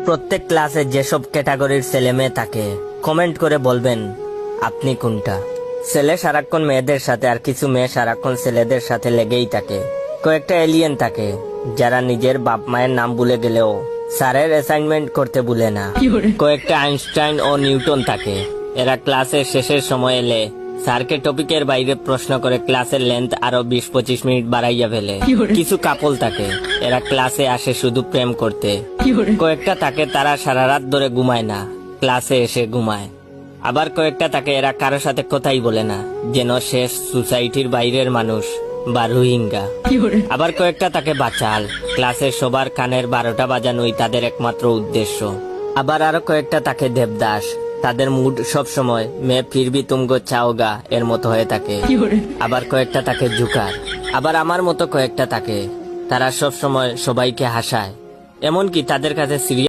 প্রত্যেক ক্লাসে যেসব ক্যাটাগরির ছেলে মেয়ে থাকে কমেন্ট করে বলবেন আপনি কোনটা। ছেলে সারাক্ষণ মেয়েদের সাথে আর কিছু মেয়ে সারাক্ষণ ছেলেদের সাথে লেগেই থাকে। কয়েকটা এলিয়েন থাকে যারা নিজের বাপ মায়ের নাম ভুলে গেলেও স্যারের অ্যাসাইনমেন্ট করতে ভুলে না। কয়েকটা আইনস্টাইন ও নিউটন থাকে, এরা ক্লাসের শেষের সময় এলে স্যারকে টপিকের বাইরে প্রশ্ন করে ক্লাসের লেন্থ আরো 20-25 মিনিট বাড়াইয়া ফেলে। কিছু কাপল থাকে, এরা ক্লাসে আসে শুধু প্রেম করতে। কয়েকটা থাকে তারা সারা রাত ধরে ঘুমায় না, ক্লাসে এসে ঘুমায়। আবার কয়েকটা থাকে এরা কারোর সাথে কথাই বলে না, যেন শেষ সোসাইটির বাইরের মানুষ বা রোহিঙ্গা। আবার কয়েকটা থাকে বাচাল, ক্লাসের সবার কানের 12টা বাজানোই তাদের একমাত্র উদ্দেশ্য। আবার আরো কয়েকটা থাকে দেবদাস, তাদের মুড সব সময় মে ফিরবি তুমগো চাওগা এর মতো হয়ে থাকে। আবার কয়েকটা থাকে জুকার। আবার আমার মতো কয়েকটা থাকে, তারা সব সময় সবাইকে হাসায়, এমনকি তাদের কাছে সিরিয়াস